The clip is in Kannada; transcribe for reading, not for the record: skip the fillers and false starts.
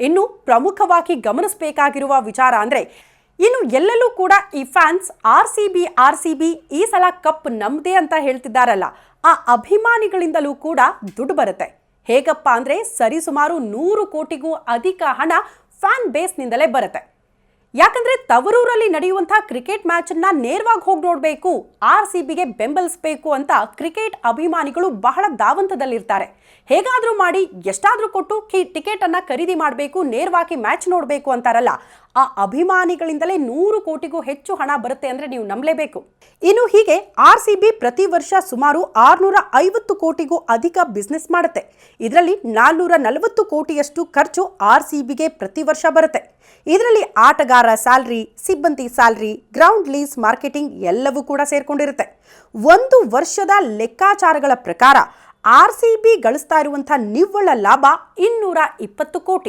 ಇನ್ನು ಪ್ರಮುಖವಾಗಿ ಗಮನಿಸಬೇಕಾಗಿರುವ ವಿಚಾರ ಅಂದರೆ ಇನ್ನು ಎಲ್ಲೆಲ್ಲೂ ಕೂಡ ಈ ಫ್ಯಾನ್ಸ್ ಆರ್ ಸಿ ಬಿ ಈ ಸಲ ಕಪ್ ನಮ್ಮದೇ ಅಂತ ಹೇಳ್ತಿದ್ದಾರಲ್ಲ, ಆ ಅಭಿಮಾನಿಗಳಿಂದಲೂ ಕೂಡ ದುಡ್ಡು ಬರುತ್ತೆ. ಹೇಗಪ್ಪ ಅಂದರೆ ಸರಿಸುಮಾರು 100 ಕೋಟಿಗೂ ಅಧಿಕ ಹಣ ಫ್ಯಾನ್ ಬೇಸ್ನಿಂದಲೇ ಬರುತ್ತೆ. ಯಾಕಂದ್ರೆ ತವರೂರಲ್ಲಿ ನಡೆಯುವಂತಹ ಕ್ರಿಕೆಟ್ ಮ್ಯಾಚನ್ನ ನೇರವಾಗಿ ಹೋಗಿ ನೋಡಬೇಕು, ಆರ್-ಸಿ-ಬಿಗೆ ಬೆಂಬಲಿಸಬೇಕು ಅಂತ ಕ್ರಿಕೆಟ್ ಅಭಿಮಾನಿಗಳು ಬಹಳ ದಾವಂತದಲ್ಲಿರ್ತಾರೆ. ಹೇಗಾದರೂ ಮಾಡಿ ಎಷ್ಟಾದರೂ ಕೊಟ್ಟು ಟಿಕೆಟ್ ಅನ್ನ ಖರೀದಿ ಮಾಡಬೇಕು, ನೇರವಾಗಿ ಮ್ಯಾಚ್ ನೋಡಬೇಕು ಅಂತಾರಲ್ಲ, ಆ ಅಭಿಮಾನಿಗಳಿಂದಲೇ 100 ಕೋಟಿಗೂ ಹೆಚ್ಚು ಹಣ ಬರುತ್ತೆ ಅಂದ್ರೆ ನೀವು ನಂಬಲೇಬೇಕು. ಇನ್ನು ಹೀಗೆ ಆರ್-ಸಿ-ಬಿ ಪ್ರತಿ ವರ್ಷ ಸುಮಾರು 650 ಕೋಟಿಗೂ ಅಧಿಕ ಬಿಸ್ನೆಸ್ ಮಾಡುತ್ತೆ. ಇದರಲ್ಲಿ 440 ಕೋಟಿಯಷ್ಟು ಖರ್ಚು ಆರ್-ಸಿ-ಬಿಗೆ ಪ್ರತಿ ವರ್ಷ ಬರುತ್ತೆ. ಇದರಲ್ಲಿ ಆಟಗಾರ ಸ್ಯಾಲರಿ, ಸಿಬ್ಬಂದಿ ಸ್ಯಾಲರಿ, ಗ್ರೌಂಡ್ ಲೀಸ್, ಮಾರ್ಕೆಟಿಂಗ್ ಎಲ್ಲವೂ ಕೂಡ ಸೇರ್ಕೊಂಡಿರುತ್ತೆ. ಒಂದು ವರ್ಷದ ಲೆಕ್ಕಾಚಾರಗಳ ಪ್ರಕಾರ ಆರ್-ಸಿ-ಬಿ ಗಳಿಸ್ತಾ ಇರುವಂತಹ ನಿವ್ವಳ ಲಾಭ 220 ಕೋಟಿ.